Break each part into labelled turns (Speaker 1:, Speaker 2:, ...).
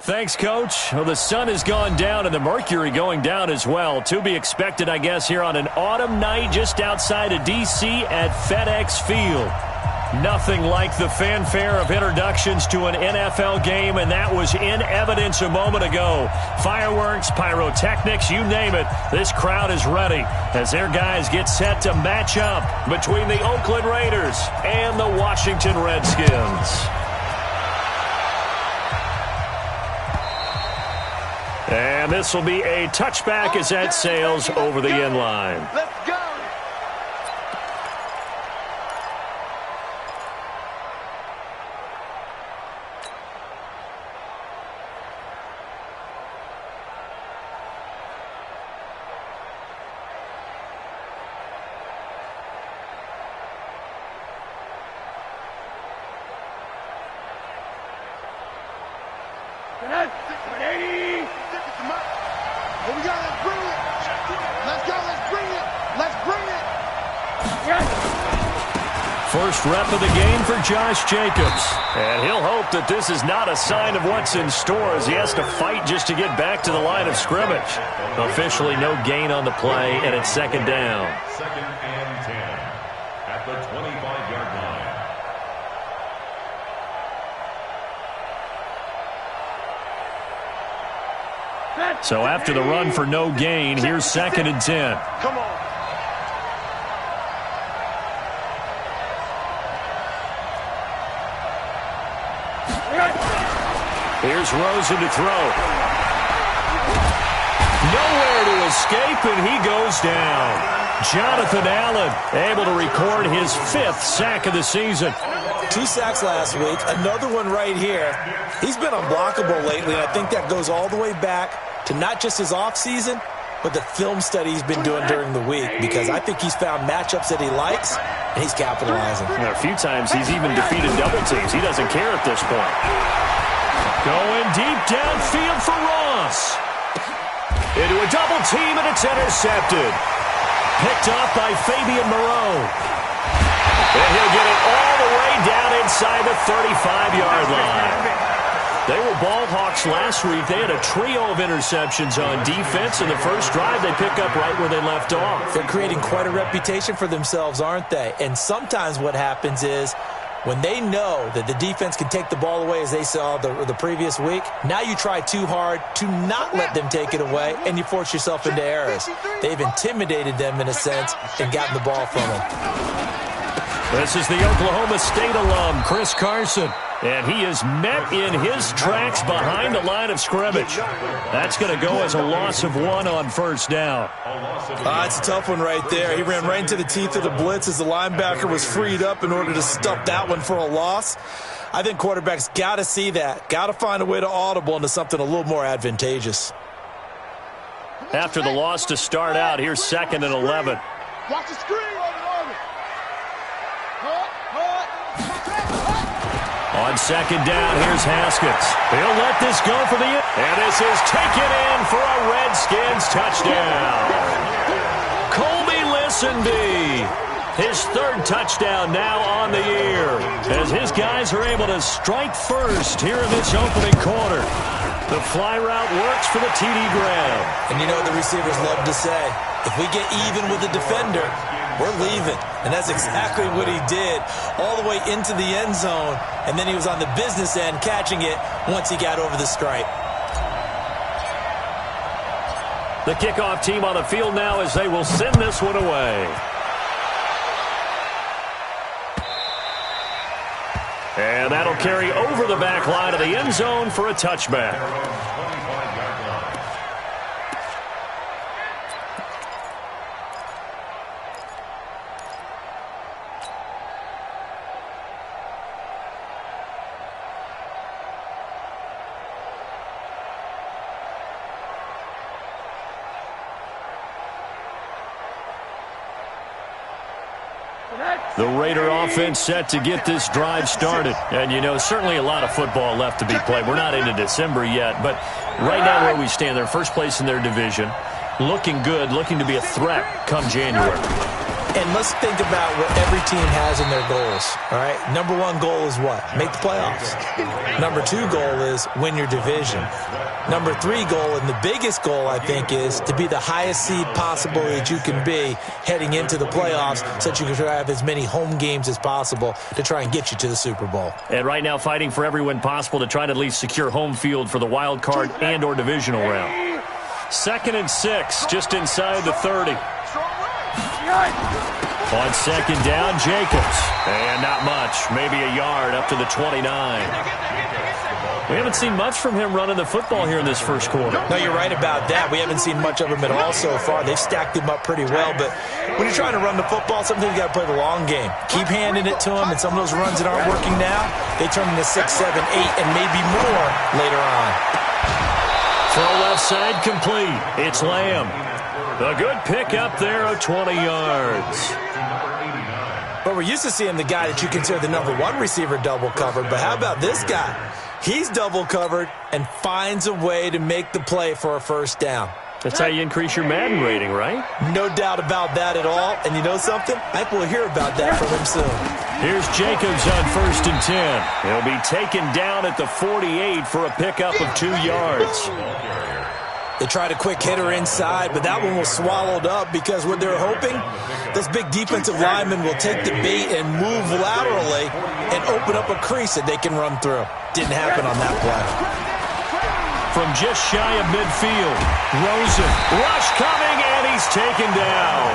Speaker 1: Thanks, Coach. Well, the sun has gone down and the mercury going down as well. To be expected, I guess, here on an autumn night just outside of D.C. at FedEx Field. Nothing like the fanfare of introductions to an NFL game, and that was in evidence a moment ago. Fireworks, pyrotechnics, you name it. This crowd is ready as their guys get set to match up between the Oakland Raiders and the Washington Redskins. And this will be a touchback as that sails over the end line.
Speaker 2: Let's go. Here we go, let's bring it. Let's go, let's bring it. Let's bring it. Yes.
Speaker 1: First rep of the game for Josh Jacobs. And he'll hope that this is not a sign of what's in store as he has to fight just to get back to the line of scrimmage. Officially no gain on the play, and it's second down.
Speaker 3: Second and 10 at the 25-yard line.
Speaker 1: So after the run for no gain, here's second and 10.
Speaker 2: Come on.
Speaker 1: Here's Rosen to throw. Nowhere to escape, and he goes down. Jonathan Allen able to record his 5th sack of the season.
Speaker 4: 2 sacks last week, another one right here. He's been unblockable lately, and I think that goes all the way back to not just his offseason, but the film study he's been doing during the week, because I think he's found matchups that he likes, and he's capitalizing.
Speaker 1: A few times he's even defeated double teams. He doesn't care at this point. Going deep downfield for Ross. Into a double team, and it's intercepted. Picked off by Fabian Moreau. And he'll get it all the way down inside the 35-yard line. They were ball hawks last week. They had a trio of interceptions on defense. In the first drive, they pick up right where they left off.
Speaker 4: They're creating quite a reputation for themselves, aren't they? And sometimes what happens is when they know that the defense can take the ball away, as they saw the previous week, now you try too hard to not let them take it away, and you force yourself into errors. They've intimidated them in a sense and gotten the ball from them.
Speaker 1: This is the Oklahoma State alum, Chris Carson. And he is met in his tracks behind the line of scrimmage. That's going to go as a loss of 1 on first down.
Speaker 4: It's a tough one right there. He ran right into the teeth of the blitz as the linebacker was freed up in order to stuff that one for a loss. I think quarterbacks got to see that. Got to find a way to audible into something a little more advantageous.
Speaker 1: After the loss to start out, here's second and 11.
Speaker 2: Watch the screen.
Speaker 1: On second down, here's Haskins. He'll let this go for the end. And this is taken in for a Redskins touchdown. Colby Listenby, his 3rd touchdown now on the year, as his guys are able to strike first here in this opening quarter. The fly route works for the TD grab.
Speaker 4: And you know what the receivers love to say? If we get even with the defender, we're leaving. And that's exactly what he did, all the way into the end zone. And then he was on the business end catching it once he got over the stripe.
Speaker 1: The kickoff team on the field now as they will send this one away. And that'll carry over the back line of the end zone for a touchback. The Raider offense set to get this drive started. And, you know, certainly a lot of football left to be played. We're not into December yet, but right now where we stand, they're first place in their division. Looking good, looking to be a threat come January.
Speaker 4: And let's think about what every team has in their goals, all right? Number one goal is what? Make the playoffs. Number two goal is win your division. Number three goal, and the biggest goal, I think, is to be the highest seed possible that you can be heading into the playoffs so that you can try to have as many home games as possible to try and get you to the Super Bowl.
Speaker 1: And right now fighting for every win possible to try to at least secure home field for the wild card and or divisional round. 2nd and 6, just inside the 30. On second down, Jacobs. And not much, maybe a yard up to the 29. We haven't seen much from him running the football here in this first quarter.
Speaker 4: No, you're right about that. We haven't seen much of him at all so far. They've stacked him up pretty well, but when you're trying to run the football, sometimes you got to play the long game. Keep handing it to him, and some of those runs that aren't working now, they turn into 6, 7, 8, and maybe more later on.
Speaker 1: Throw left side complete. It's Lamb. A good pick up there of 20 yards.
Speaker 4: But we're used to seeing the guy that you consider the number one receiver double covered, but how about this guy? He's double covered and finds a way to make the play for a first down.
Speaker 1: That's how you increase your Madden rating, right?
Speaker 4: No doubt about that at all. And you know something? I think we'll hear about that from him soon.
Speaker 1: Here's Jacobs on 1st and 10. He'll be taken down at the 48 for a pickup of 2 yards.
Speaker 4: They tried a quick hitter inside, but that one was swallowed up because what they're hoping, this big defensive lineman will take the bait and move laterally and open up a crease that they can run through. Didn't happen on that play.
Speaker 1: From just shy of midfield, Rosen, rush coming, and he's taken down.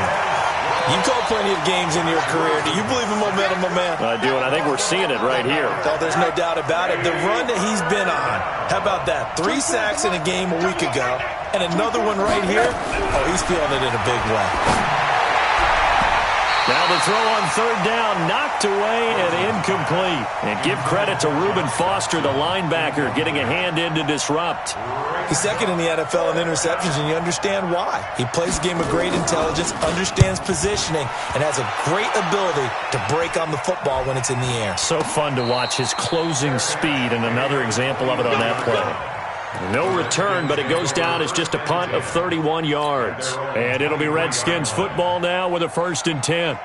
Speaker 4: You've called plenty of games in your career. Do you believe in momentum, my man?
Speaker 1: I do, and I think we're seeing it right here.
Speaker 4: Oh, there's no doubt about it. The run that he's been on, how about that? 3 sacks in a game a week ago, and another one right here. Oh, he's feeling it in a big way.
Speaker 1: Now the throw on 3rd down, knocked away and incomplete. And give credit to Reuben Foster, the linebacker, getting a hand in to disrupt.
Speaker 4: He's second in the NFL in interceptions, and you understand why. He plays a game of great intelligence, understands positioning, and has a great ability to break on the football when it's in the air.
Speaker 1: So fun to watch his closing speed, and another example of it on that play. No return, but it goes down as just a punt of 31 yards. And it'll be Redskins football now with a 1st and 10.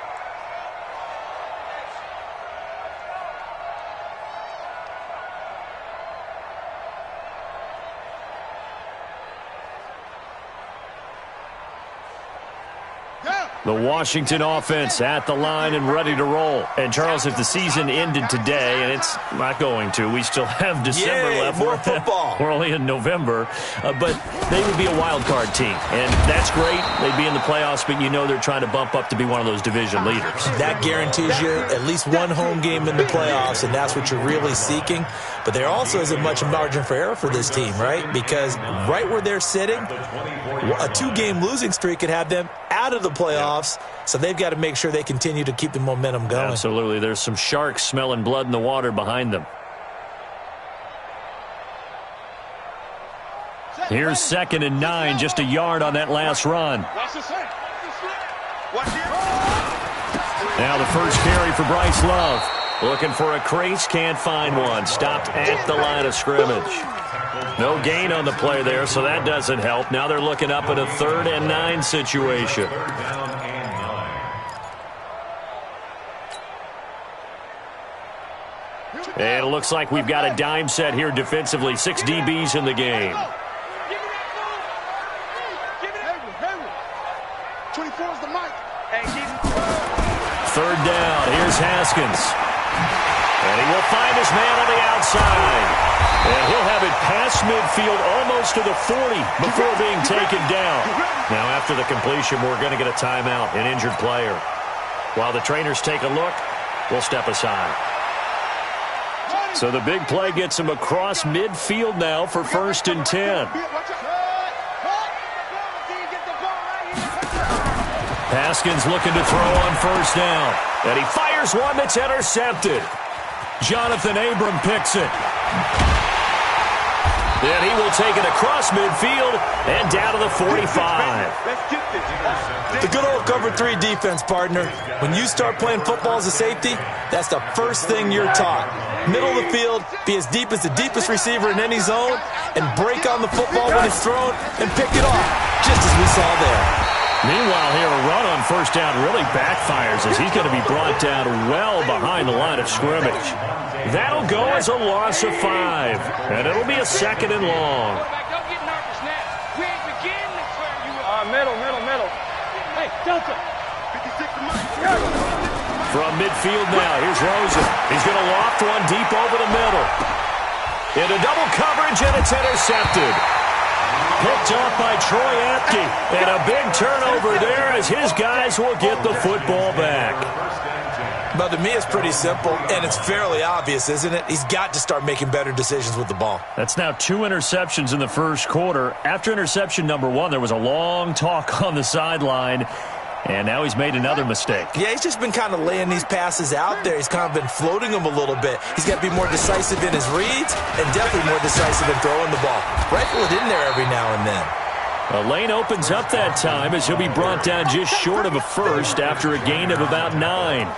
Speaker 1: The Washington offense at the line and ready to roll. And, Charles, if the season ended today, and it's not going to, we still have December left.
Speaker 4: More football.
Speaker 1: We're only in November. But they would be a wild card team. And that's great. They'd be in the playoffs, but you know they're trying to bump up to be one of those division leaders.
Speaker 4: That guarantees you at least one home game in the playoffs, and that's what you're really seeking. But there also isn't much margin for error for this team, right? Because right where they're sitting, a 2-game losing streak could have them out of the playoffs, so they've got to make sure they continue to keep the momentum going.
Speaker 1: Absolutely. There's some sharks smelling blood in the water behind them. Here's 2nd and 9, just a yard on that last run. Now the first carry for Bryce Love. Looking for a crease, can't find one. Stopped at the line of scrimmage. No gain on the play there, so that doesn't help. Now they're looking up at a 3rd and 9 situation. And it looks like we've got a dime set here defensively. 6 DBs in the game.
Speaker 2: 24's the mic.
Speaker 1: 3rd down. Here's Haskins. And he will find his man on the outside. And he'll have it past midfield almost to the 40 before being taken down. Now after the completion, we're going to get a timeout, an injured player. While the trainers take a look, we'll step aside. So the big play gets him across midfield now for 1st and 10. Haskins looking to throw on 1st down. And he fires one that's intercepted. Jonathan Abram picks it. And he will take it across midfield and down to the 45.
Speaker 4: The good old cover 3 defense, partner. When you start playing football as a safety, that's the first thing you're taught. Middle of the field, be as deep as the deepest receiver in any zone, and break on the football when it's thrown and pick it off, just as we saw there.
Speaker 1: Meanwhile here, a run on first down really backfires as he's going to be brought down well behind the line of scrimmage. That'll go as a loss of 5, and it'll be a 2nd and long.
Speaker 2: Middle. Hey, Delta.
Speaker 1: From midfield now, here's Rosen. He's going to loft one deep over the middle. Into double coverage, and it's intercepted. Picked off by Troy Apke. And a big turnover there as his guys will get the football back.
Speaker 4: But to me, it's pretty simple, and it's fairly obvious, isn't it? He's got to start making better decisions with the ball.
Speaker 1: That's now 2 interceptions in the first quarter. After interception number 1, there was a long talk on the sideline, and now he's made another mistake. Yeah,
Speaker 4: he's just been kind of laying these passes out there. He's kind of been floating them a little bit. He's got to be more decisive in his reads and definitely more decisive in throwing the ball. Rifle it in there every now and then.
Speaker 1: The lane opens up that time as he'll be brought down just short of a first after a gain of about 9.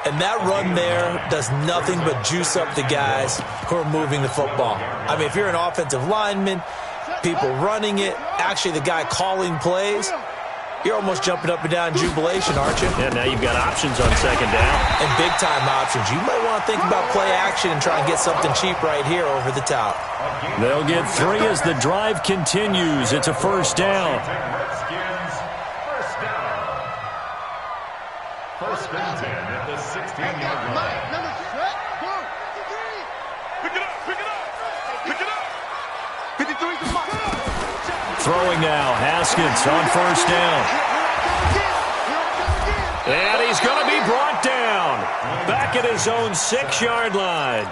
Speaker 4: And that run there does nothing but juice up the guys who are moving the football. I mean, if you're an offensive lineman, people running it, actually the guy calling plays, you're almost jumping up and down in jubilation, aren't you?
Speaker 1: Yeah, now you've got options on 2nd down.
Speaker 4: And big-time options. You might want to think about play action and try and get something cheap right here over the top.
Speaker 1: They'll get 3 as the drive continues. It's a first down.
Speaker 3: First and 10 at the 16-yard line.
Speaker 2: Pick it up. 53's the mark.
Speaker 1: Throwing now, Haskins on first down. And he's going to be brought down. Back at his own 6-yard line.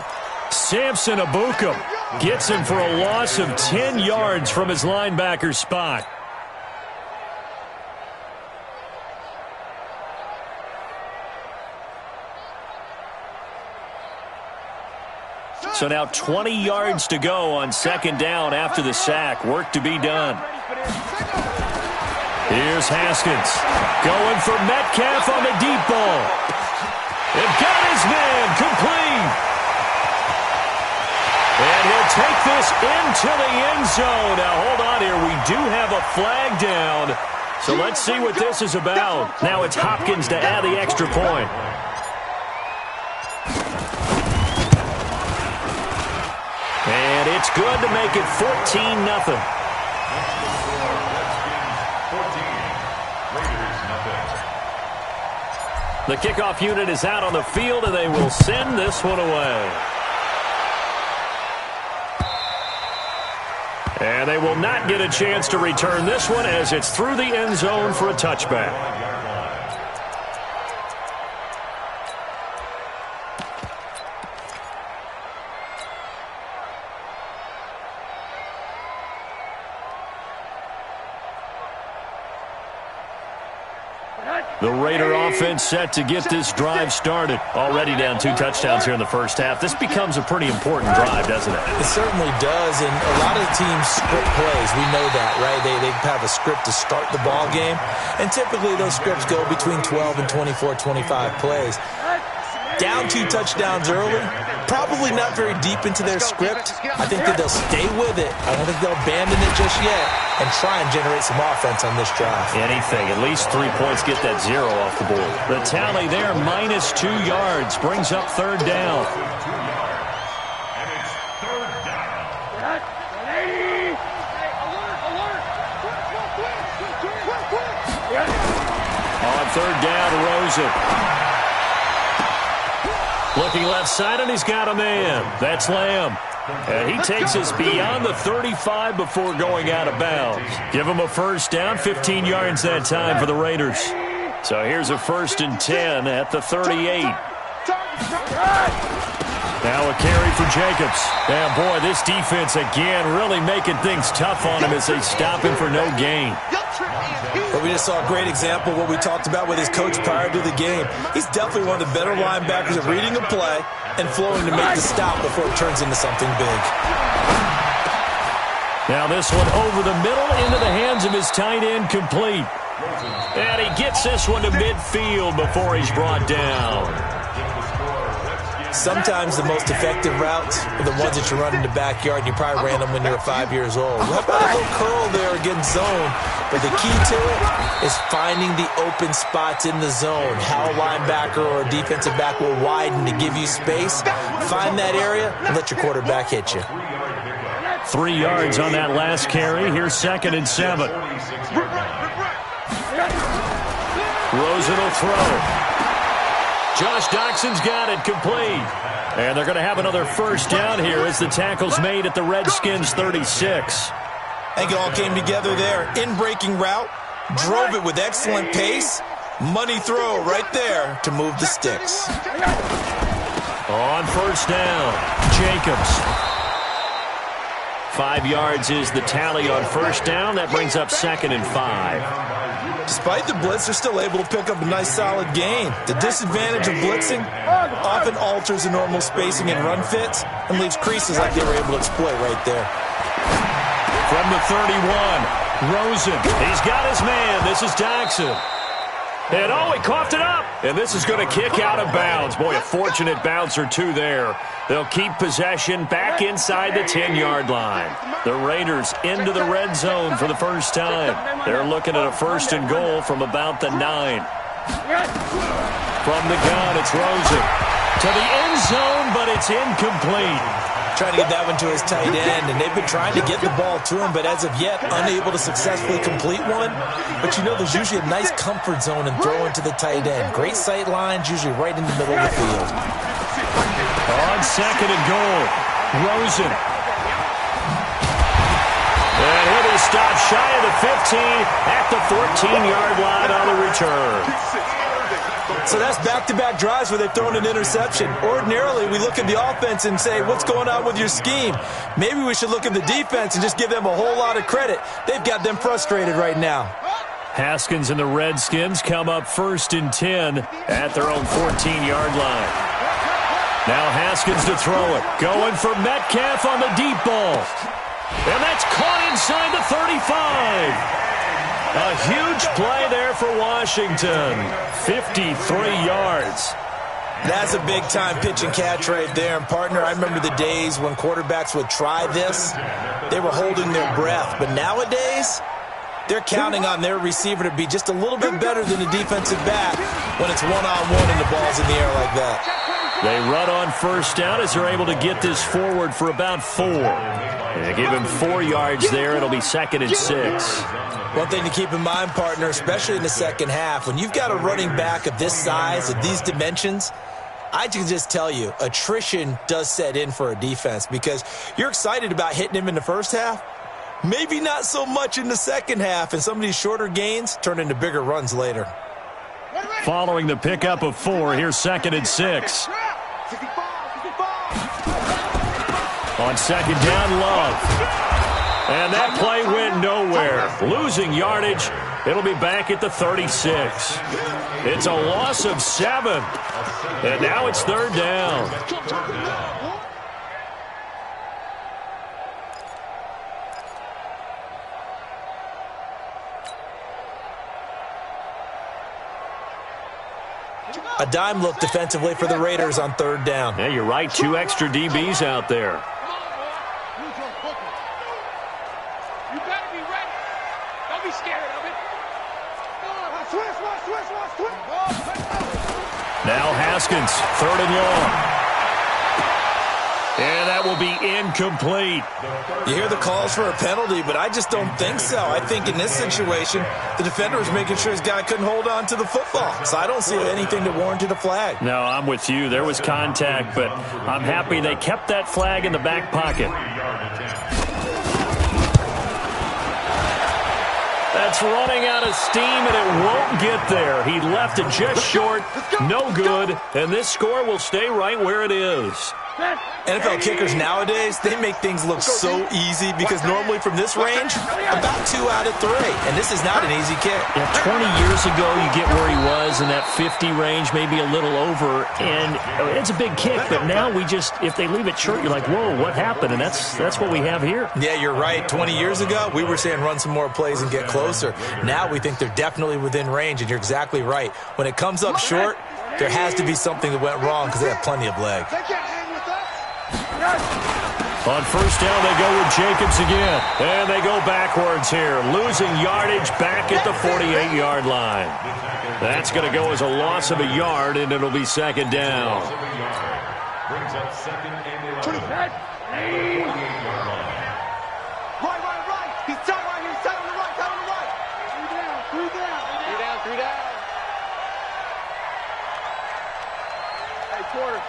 Speaker 1: Samson Abukum gets him for a loss of 10 yards from his linebacker spot. So now 20 yards to go on 2nd down after the sack. Work to be done. Here's Haskins going for Metcalf on the deep ball. They've got his man complete. And he'll take this into the end zone. Now hold on here. We do have a flag down. So let's see what this is about. Now it's Hopkins to add the extra point. And it's good to make it 14-0. The kickoff unit is out on the field, and they will send this one away. And they will not get a chance to return this one as it's through the end zone for a touchback. The Raider offense set to get this drive started. Already down 2 touchdowns here in the first half. This becomes a pretty important drive, doesn't it?
Speaker 4: It certainly does, and a lot of the teams script plays. We know that, right? They have a script to start the ball game, and typically those scripts go between 12 and 24, 25 plays. Down 2 touchdowns early, probably not very deep into their script. I think that they'll stay with it. I don't think they'll abandon it just yet and try and generate some offense on this drive.
Speaker 1: Anything. At least 3 points get that 0 off the board. The tally there, minus 2 yards, brings up 3rd down.
Speaker 3: And it's 3rd down.
Speaker 1: On 3rd down, Rosen. Looking left side, and he's got a man. That's Lamb. And he takes us beyond the 35 before going out of bounds. Give him a first down, 15 yards that time for the Raiders. So here's a 1st and 10 at the 38. Now a carry for Jacobs. And boy, this defense again really making things tough on him as they stop him for no gain.
Speaker 4: But we just saw a great example of what we talked about with his coach prior to the game. He's definitely one of the better linebackers at reading a play and flowing to make the stop before it turns into something big.
Speaker 1: Now this one over the middle into the hands of his tight end, complete. And he gets this one to midfield before he's brought down.
Speaker 4: Sometimes the most effective routes are the ones that you run in the backyard, and you probably ran them when you were 5 years old. How about a little curl there against zone? But the key to it is finding the open spots in the zone. How a linebacker or a defensive back will widen to give you space. Find that area and let your quarterback hit you.
Speaker 1: 3 yards on that last carry. Here's 2nd and 7. Rosen will throw. Josh Doxson's got it, complete. And they're going to have another first down here as the tackle's made at the Redskins 36.
Speaker 4: I think it all came together there. In-breaking route, drove it with excellent pace. Money throw right there to move the sticks.
Speaker 1: On first down, Jacobs. 5 yards is the tally on first down. That brings up 2nd and 5.
Speaker 4: Despite the blitz, they're still able to pick up a nice solid gain. The disadvantage of blitzing often alters the normal spacing and run fits and leaves creases like they were able to exploit right there.
Speaker 1: From the 31, Rosen. He's got his man. This is Doxson. And oh, he coughed it up. And this is going to kick out of bounds. Boy, a fortunate bounce or two there. They'll keep possession back inside the 10-yard line. The Raiders into the red zone for the first time. They're looking at a 1st and goal from about the 9. From the gun, it's Rosen. To the end zone, but it's incomplete.
Speaker 4: Trying to get that one to his tight end, and they've been trying to get the ball to him, but as of yet, unable to successfully complete one. But you know, there's usually a nice comfort zone in throwing to the tight end. Great sight lines, usually right in the middle of the field.
Speaker 1: On 2nd and goal, Rosen. And he'll be stopped shy of the 15 at the 14-yard line on the return.
Speaker 4: So that's back-to-back drives where they've thrown an interception. Ordinarily, we look at the offense and say, what's going on with your scheme? Maybe we should look at the defense and just give them a whole lot of credit. They've got them frustrated right now.
Speaker 1: Haskins and the Redskins come up 1st and 10 at their own 14-yard line. Now Haskins to throw it. Going for Metcalf on the deep ball. And that's caught inside the 35. A huge play there for Washington. 53 yards.
Speaker 4: That's a big-time pitch and catch right there. And, partner, I remember the days when quarterbacks would try this. They were holding their breath. But nowadays, they're counting on their receiver to be just a little bit better than the defensive back when it's one-on-one and the ball's in the air like that.
Speaker 1: They run on first down as they're able to get this forward for about 4. They give him 4 yards there. It'll be 2nd and 6.
Speaker 4: One thing to keep in mind, partner, especially in the second half, when you've got a running back of this size, of these dimensions, I can just tell you, attrition does set in for a defense because you're excited about hitting him in the first half. Maybe not so much in the second half, and some of these shorter gains turn into bigger runs later.
Speaker 1: Following the pickup of 4, here's 2nd and 6. On 2nd down, Love. And that play went nowhere. Losing yardage. It'll be back at the 36. It's a loss of 7. And now it's 3rd down.
Speaker 4: A dime look defensively for the Raiders on 3rd down.
Speaker 1: Yeah, you're right. 2 extra DBs out there.
Speaker 2: You better be ready. Don't be scared of it.
Speaker 1: Now Haskins, 3rd and long. And that will be incomplete.
Speaker 4: You hear the calls for a penalty, but I just don't think so. I think in this situation, the defender was making sure his guy couldn't hold on to the football. So I don't see anything that warranted a flag.
Speaker 1: No, I'm with you. There was contact, but I'm happy they kept that flag in the back pocket. That's running out of steam, and it won't get there. He left it just short, no good, and this score will stay right where it is.
Speaker 4: NFL kickers nowadays, they make things look so easy because normally from this range, about 2 out of 3. And this is not an easy kick.
Speaker 1: Yeah, 20 years ago, you get where he was in that 50 range, maybe a little over, and it's a big kick. But now we just, if they leave it short, you're like, whoa, what happened? And that's what we have here.
Speaker 4: Yeah, you're right. 20 years ago, we were saying run some more plays and get closer. Now we think they're definitely within range, and you're exactly right. When it comes up short, there has to be something that went wrong because they have plenty of leg.
Speaker 2: They can't hang with us.
Speaker 1: On first down, they go with Jacobs again. And they go backwards here, losing yardage back at the 48-yard line. That's going to go as a loss of a yard, and it'll be second down.
Speaker 3: Brings up second and 11.
Speaker 2: Right. He's tight right here. Tight on the right. Tight on the right. Three down. Hey, quarter.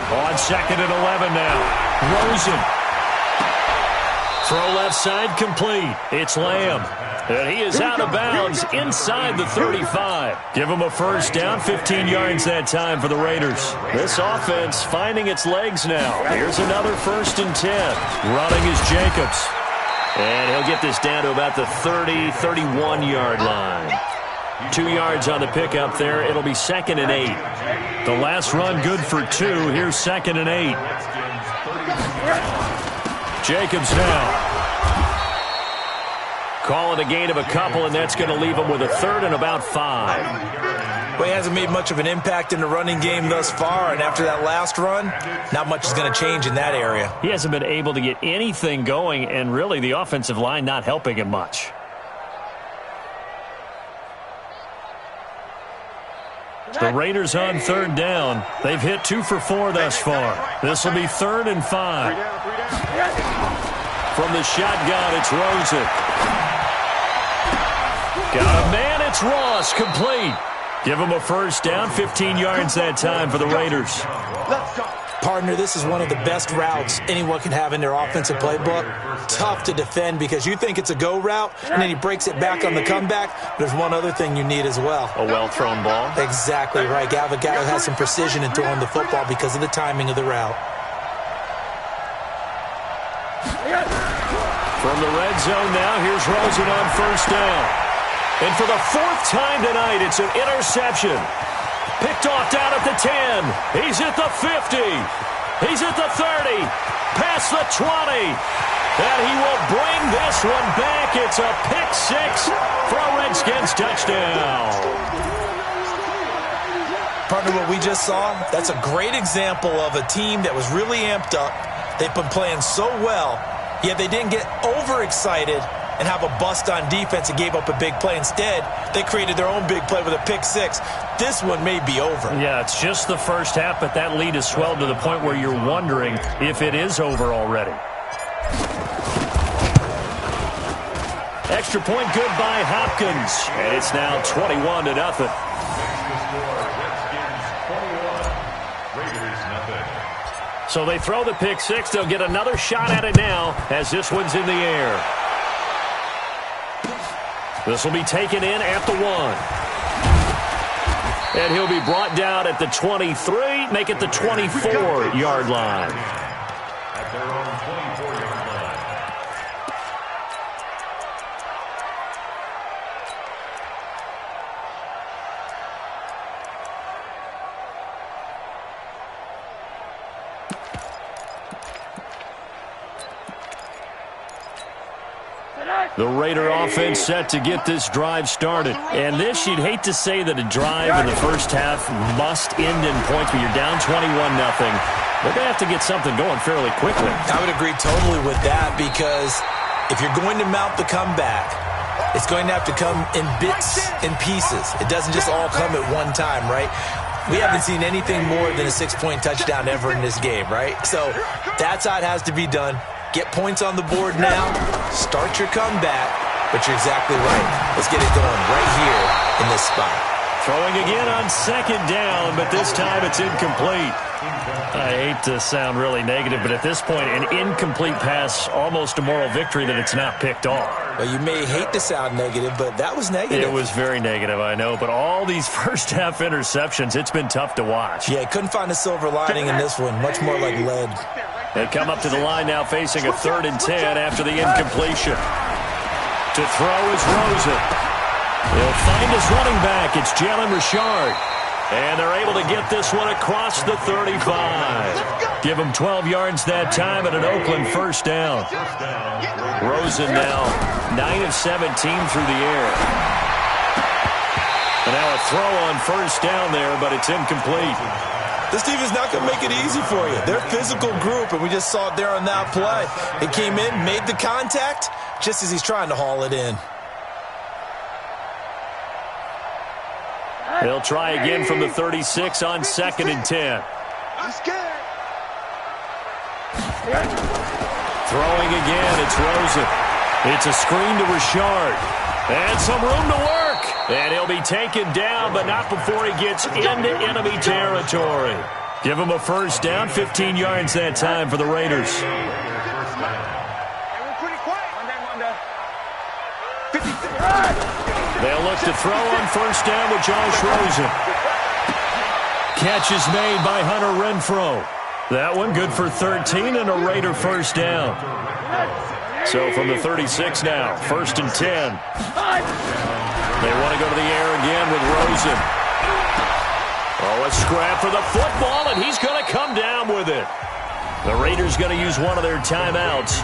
Speaker 1: On second and 11 now. Rosen. Throw left side complete. It's Lamb. And he is out of bounds inside the 35. Give him a first down, 15 yards that time for the Raiders. This offense finding its legs now. Here's another 1st and 10. Running is Jacobs. And he'll get this down to about the 30, 31-yard line. 2 yards on the pickup there. It'll be 2nd and 8. The last run good for 2. Here's 2nd and 8. Jacobs now. Call it a gain of a couple, and that's going to leave him with a 3rd and about 5.
Speaker 4: Well, he hasn't made much of an impact in the running game thus far, and after that last run, not much is going to change in that area.
Speaker 1: He hasn't been able to get anything going, and really the offensive line not helping him much. The Raiders on 3rd down. They've hit 2 for 4 thus far. This will be 3rd and 5. From the shotgun, it's Rosen. Got a man, it's Ross, complete. Give him a first down, 15 yards that time for the Raiders.
Speaker 4: Partner, this is one of the best routes anyone can have in their offensive playbook. Tough to defend because you think it's a go route, and then he breaks it back on the comeback. There's one other thing you need as well.
Speaker 1: A well-thrown ball?
Speaker 4: Exactly right. You have a guy who has some precision in throwing the football because of the timing of the route.
Speaker 1: From the red zone now, here's Rosen on first down. And for the 4th time tonight, it's an interception. Picked off down at the 10. He's at the 50. He's at the 30. Past the 20. And he will bring this one back. It's a pick 6 for a Redskins touchdown.
Speaker 4: Partner, what we just saw, that's a great example of a team that was really amped up. They've been playing so well, yet they didn't get overexcited and have a bust on defense and gave up a big play. Instead, they created their own big play with a pick 6. This one may be over.
Speaker 1: Yeah, it's just the first half, but that lead has swelled to the point where you're wondering if it is over already. Extra point good by Hopkins. And it's now 21-0. So they throw the pick 6. They'll get another shot at it now as this one's in the air. This will be taken in at the 1. And he'll be brought down at the 23, make it the 24-yard line.
Speaker 3: At their own 24-yard line.
Speaker 1: The Raider offense set to get this drive started. And this, you'd hate to say that a drive in the first half must end in points, but you're down 21-0. They're going to have to get something going fairly quickly.
Speaker 4: I would agree totally with that because if you're going to mount the comeback, it's going to have to come in bits and pieces. It doesn't just all come at one time, right? We haven't seen anything more than a 6-point touchdown ever in this game, right? So that's how it has to be done. Get points on the board now. Start your comeback. But you're exactly right. Let's get it going right here in this spot.
Speaker 1: Throwing again on 2nd down, but this time it's incomplete. I hate to sound really negative, but at this point, an incomplete pass, almost a moral victory that it's not picked off.
Speaker 4: Well, you may hate to sound negative, but that was negative.
Speaker 1: It was very negative, I know. But all these first-half interceptions, it's been tough to watch.
Speaker 4: Yeah, couldn't find a silver lining in this one. Much more like lead.
Speaker 1: They come up to the line now facing a 3rd and 10 after the incompletion. To throw is Rosen. He'll find his running back. It's Jalen Richard. And they're able to get this one across the 35. Give him 12 yards that time at an Oakland first down. Rosen now 9 of 17 through the air. And now a throw on first down there, but it's incomplete.
Speaker 4: This team is not going to make it easy for you. They're a physical group, and we just saw it there on that play. It came in, made the contact, just as he's trying to haul it in.
Speaker 1: They'll try again from the 36 on 2nd and 10. Throwing again, it's Rosen. It's a screen to Richard. And some room to work. And he'll be taken down, but not before he gets into enemy territory. Give him a first down, 15 yards that time for the Raiders. They'll look to throw on first down with Josh Rosen. Catch is made by Hunter Renfrow. That one good for 13 and a Raider first down. So from the 36 now, 1st and 10. They want to go to the air again with Rosen. Oh, a scrap for the football, and he's going to come down with it. The Raiders going to use one of their timeouts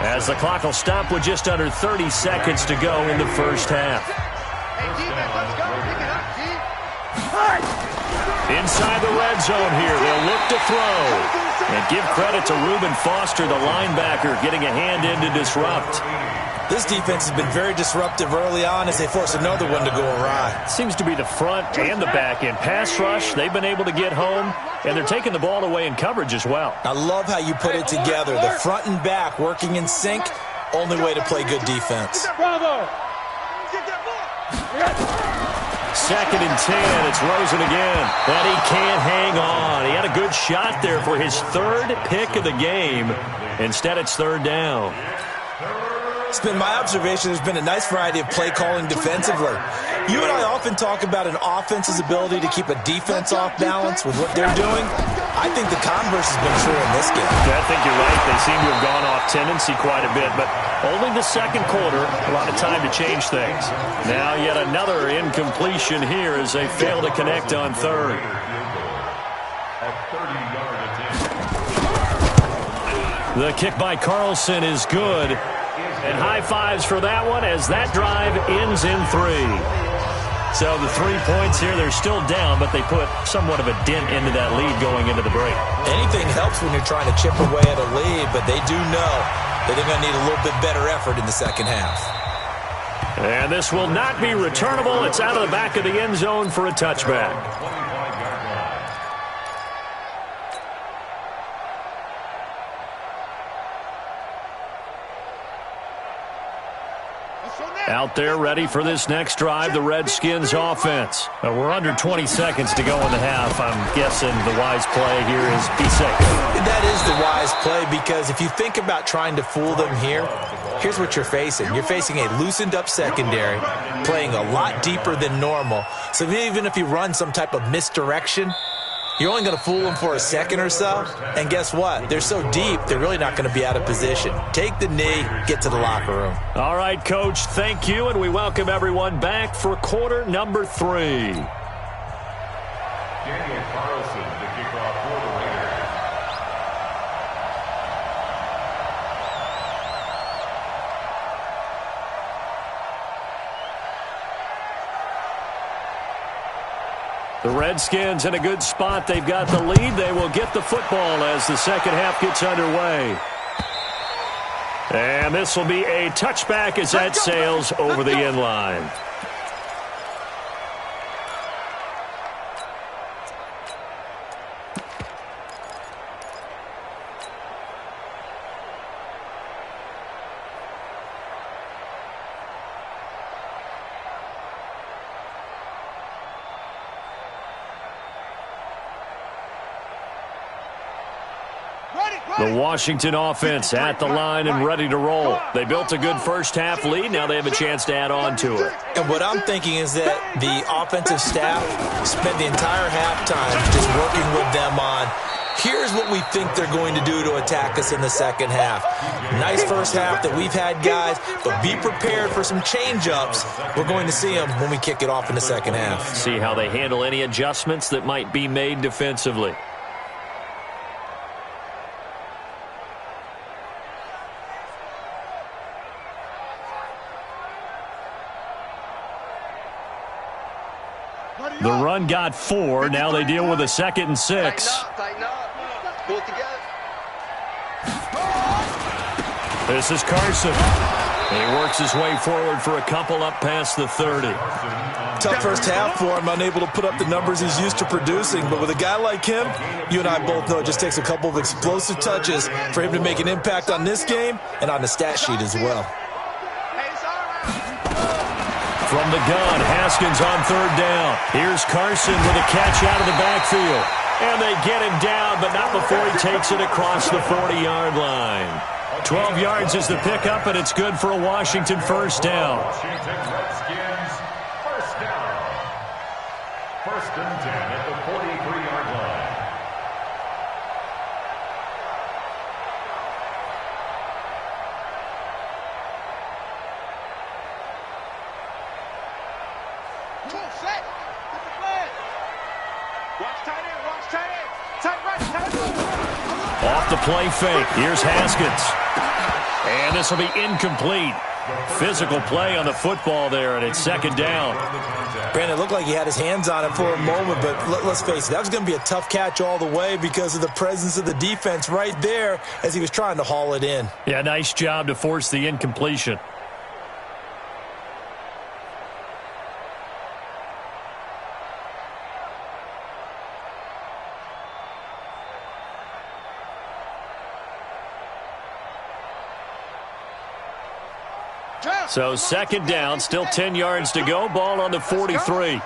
Speaker 1: as the clock will stop with just under 30 seconds to go in the first half. Inside the red zone here, they'll look to throw. And give credit to Reuben Foster, the linebacker, getting a hand in to disrupt.
Speaker 4: This defense has been very disruptive early on as they force another one to go awry.
Speaker 1: Seems to be the front and the back end. Pass rush, they've been able to get home, and they're taking the ball away in coverage as well.
Speaker 4: I love how you put it together. The front and back working in sync, only way to play good defense.
Speaker 1: 2nd and 10, it's Rosen again. But he can't hang on. He had a good shot there for his 3rd pick of the game. Instead, it's 3rd down.
Speaker 4: It's been my observation there's been a nice variety of play calling defensively. You and I often talk about an offense's ability to keep a defense off balance with what they're doing. I think the converse has been true in this game.
Speaker 1: I think you're right. They seem to have gone off tendency quite a bit, but only the 2nd quarter, a lot of time to change things. Now yet another incompletion here as they fail to connect on 3rd. The kick by Carlson is good. And high fives for that one as that drive ends in 3. So the 3 points here, they're still down, but they put somewhat of a dent into that lead going into the break.
Speaker 4: Anything helps when you're trying to chip away at a lead, but they do know that they're going to need a little bit better effort in the second half.
Speaker 1: And this will not be returnable. It's out of the back of the end zone for a touchback. Out there ready for this next drive, the Redskins offense. We're under 20 seconds to go in the half. I'm guessing the wise play here is be safe.
Speaker 4: That is the wise play because if you think about trying to fool them here, here's what you're facing. You're facing a loosened up secondary, playing a lot deeper than normal. So even if you run some type of misdirection, you're only going to fool them for a second or so. And guess what? They're so deep, they're really not going to be out of position. Take the knee, get to the locker room.
Speaker 1: All right, Coach, thank you, and we welcome everyone back for quarter number 3.
Speaker 3: Daniel Carlson, the kickoff for the Raiders.
Speaker 1: The Redskins in a good spot. They've got the lead. They will get the football as the second half gets underway. And this will be a touchback as that sails over the end line. The Washington offense at the line and ready to roll. They built a good first half lead. Now they have a chance to add on to it.
Speaker 4: And what I'm thinking is that the offensive staff spent the entire halftime just working with them on, here's what we think they're going to do to attack us in the second half. Nice first half that we've had, guys, but be prepared for some change-ups. We're going to see them when we kick it off in the second half.
Speaker 1: See how they handle any adjustments that might be made defensively. The run got 4. Now they deal with a 2nd and 6.
Speaker 2: Tighten up. Pull it together.
Speaker 1: This is Carson. He works his way forward for a couple up past the 30.
Speaker 4: Tough first half for him, unable to put up the numbers he's used to producing. But with a guy like him, you and I both know it just takes a couple of explosive touches for him to make an impact on this game and on the stat sheet as well.
Speaker 1: From the gun, Haskins on 3rd down. Here's Carson with a catch out of the backfield. And they get him down, but not before he takes it across the 40-yard line. 12 yards is the pickup, and it's good for a Washington first down.
Speaker 3: Washington Redskins, first down. 1st and 10 at the 43-yard line.
Speaker 2: Watch tight end. Watch tight end. Tight right. Tight left.
Speaker 1: Off the play fake. Here's Haskins. And this will be incomplete. Physical play on the football there, and it's 2nd down.
Speaker 4: Brandon, it looked like he had his hands on it for a moment, but let's face it, that was going to be a tough catch all the way because of the presence of the defense right there as he was trying to haul it in.
Speaker 1: Yeah, nice job to force the incompletion. So 2nd down, still 10 yards to go. Ball on the 43. 2nd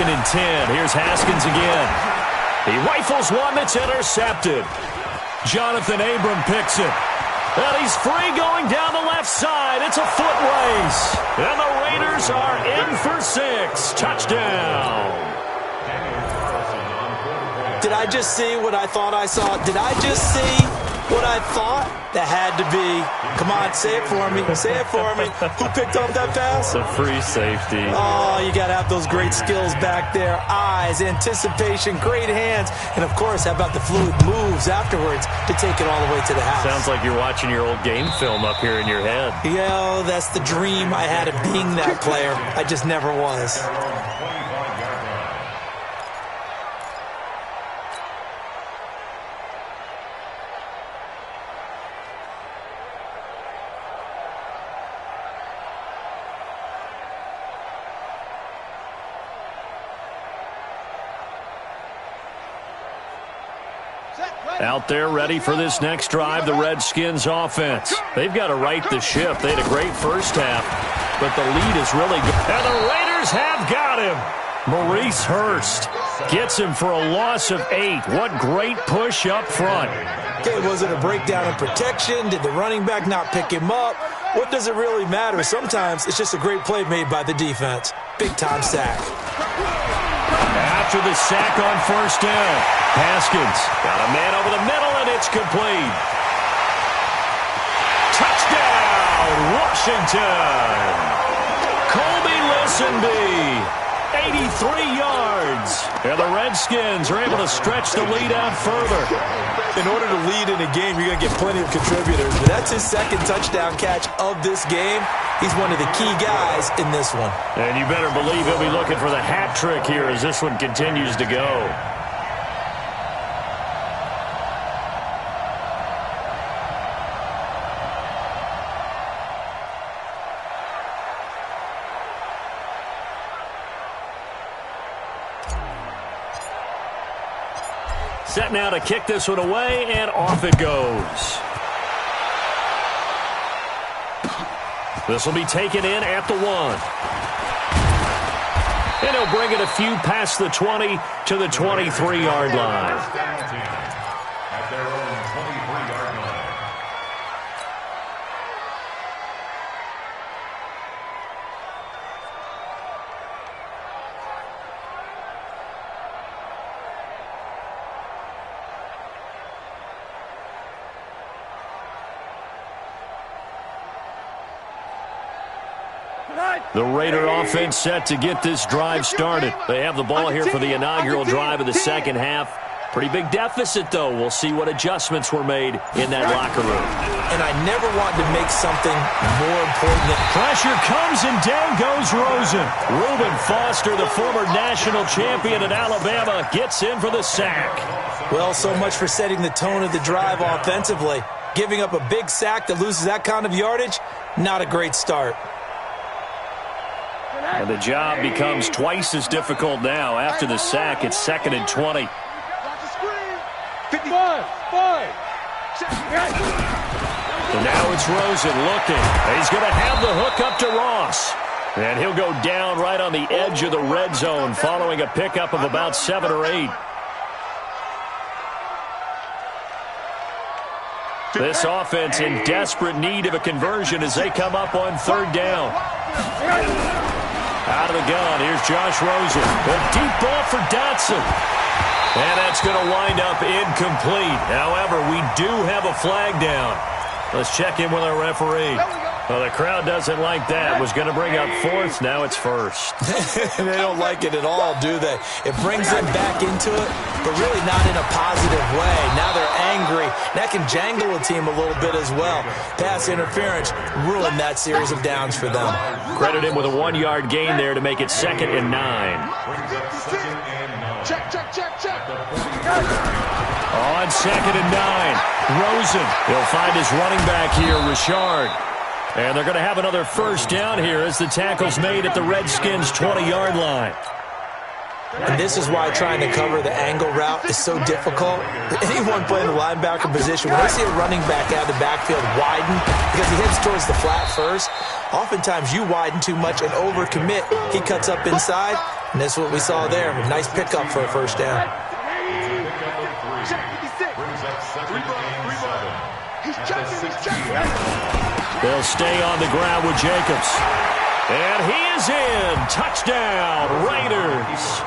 Speaker 1: and 10. Here's Haskins again. He rifles one that's intercepted. Jonathan Abram picks it. And he's free going down the left side. It's a foot race. And the Raiders are in for 6. Touchdown.
Speaker 4: Did I just see what I thought I saw? Did I just see what I thought? That had to be. Come on, say it for me. Say it for me. Who picked up that pass?
Speaker 1: The free safety.
Speaker 4: Oh, you got to have those great skills back there. Eyes, anticipation, great hands. And, of course, how about the fluid moves afterwards to take it all the way to the house?
Speaker 1: Sounds like you're watching your old game film up here in your head.
Speaker 4: Yeah, that's the dream I had of being that player. I just never was.
Speaker 1: Out there ready for this next drive, the Redskins offense. They've got to right the ship. They had a great first half, but the lead is really good. And the Raiders have got him. Maurice Hurst gets him for a loss of 8. What great push up front.
Speaker 4: Okay, was it a breakdown in protection? Did the running back not pick him up? What does it really matter? Sometimes it's just a great play made by the defense. Big-time sack.
Speaker 1: After the sack on first down, Haskins got a man over the middle, and it's complete. Touchdown, Washington. Colby Listenbee, 83 yards. And the Redskins are able to stretch the lead out further.
Speaker 4: In order to lead in a game, you're going to get plenty of contributors, but that's his 2nd touchdown catch of this game. He's one of the key guys in this one.
Speaker 1: And you better believe he'll be looking for the hat trick here as this one continues to go. Set now to kick this one away, and off it goes. This will be taken in at the 1. And he'll bring it a few past the 20 to the 23-yard line.
Speaker 3: At their own 23-yard line.
Speaker 1: The Raider offense set to get this drive started. They have the ball here for the inaugural drive of the second half. Pretty big deficit, though. We'll see what adjustments were made in that locker room.
Speaker 4: And I never wanted to make something more important than...
Speaker 1: Pressure comes, and down goes Rosen. Reuben Foster, the former national champion at Alabama, gets in for the sack.
Speaker 4: Well, so much for setting the tone of the drive offensively. Giving up a big sack that loses that kind of yardage, not a great start.
Speaker 1: And the job becomes twice as difficult now. After the sack, it's 2nd and 20.
Speaker 2: 55.
Speaker 1: So now it's Rosen looking. He's going to have the hook up to Ross. And he'll go down right on the edge of the red zone following a pickup of about 7 or 8. This offense in desperate need of a conversion as they come up on 3rd down. Out of the gun, here's Josh Rosen. A deep ball for Dotson. And that's going to wind up incomplete. However, we do have a flag down. Let's check in with our referee. Well, the crowd doesn't like that. Was going to bring up 4th. Now it's 1st.
Speaker 4: They don't like it at all, do they? It brings them back into it, but really not in a positive way. Now they're angry. That can jangle a team a little bit as well. Pass interference ruined that series of downs for them.
Speaker 1: Credit him with a 1-yard gain there to make it 2nd and 9.
Speaker 2: Check.
Speaker 1: On 2nd and 9, Rosen. He'll find his running back here, Richard. And they're going to have another 1st down here as the tackle's made at the Redskins' 20-yard line.
Speaker 4: And this is why trying to cover the angle route is so difficult. Anyone playing the linebacker position, when they see a running back out of the backfield widen because he heads towards the flat first, oftentimes you widen too much and overcommit. He cuts up inside, and that's what we saw there. A nice pickup for a 1st down.
Speaker 1: They'll stay on the ground with Jacobs. And he is in. Touchdown, Raiders.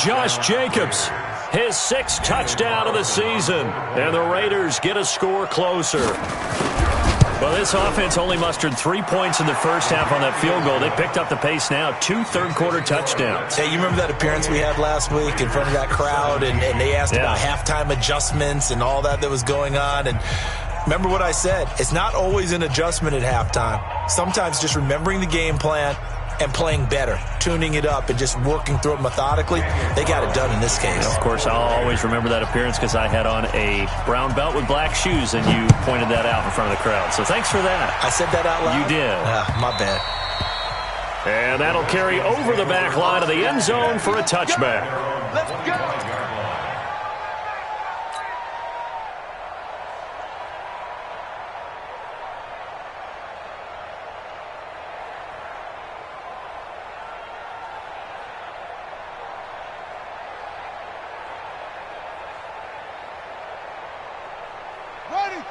Speaker 1: Josh Jacobs, his 6th touchdown of the season. And the Raiders get a score closer. Well, this offense only mustered 3 points in the first half on that field goal. They picked up the pace now. 2 third-quarter touchdowns.
Speaker 4: Hey, you remember that appearance we had last week in front of that crowd, and they asked about halftime adjustments and all that was going on, and remember what I said. It's not always an adjustment at halftime. Sometimes just remembering the game plan and playing better, tuning it up and just working through it methodically. They got it done in this case.
Speaker 1: Of course, I'll always remember that appearance because I had on a brown belt with black shoes, and you pointed that out in front of the crowd. So thanks for that.
Speaker 4: I said that out loud?
Speaker 1: You did.
Speaker 4: My bad.
Speaker 1: And that'll carry over the back line of the end zone for a touchback.
Speaker 2: Let's go.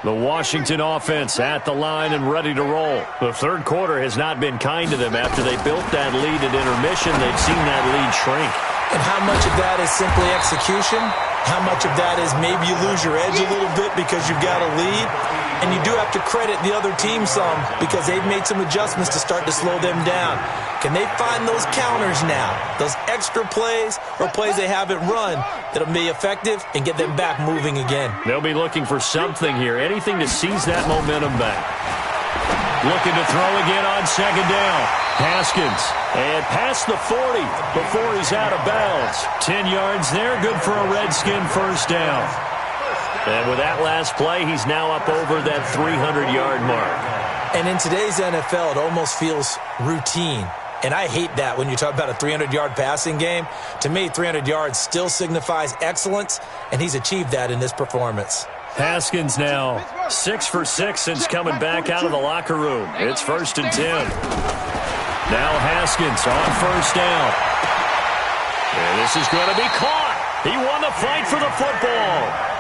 Speaker 1: The Washington offense at the line and ready to roll. The 3rd quarter has not been kind to them. After they built that lead at intermission, they've seen that lead shrink.
Speaker 4: And how much of that is simply execution? How much of that is maybe you lose your edge a little bit because you've got a lead? And you do have to credit the other team some because they've made some adjustments to start to slow them down. Can they find those counters now, those extra plays or plays they haven't run that'll be effective and get them back moving again?
Speaker 1: They'll be looking for something here, anything to seize that momentum back. Looking to throw again on 2nd down. Haskins, and past the 40 before he's out of bounds. 10 yards there, good for a Redskin 1st down. And with that last play, he's now up over that 300-yard mark.
Speaker 4: And in today's NFL, it almost feels routine. And I hate that when you talk about a 300-yard passing game. To me, 300 yards still signifies excellence, and he's achieved that in this performance.
Speaker 1: Haskins now 6 for 6 since coming back out of the locker room. It's 1st and 10. Now Haskins on 1st down. And this is going to be caught. He won the fight for the football.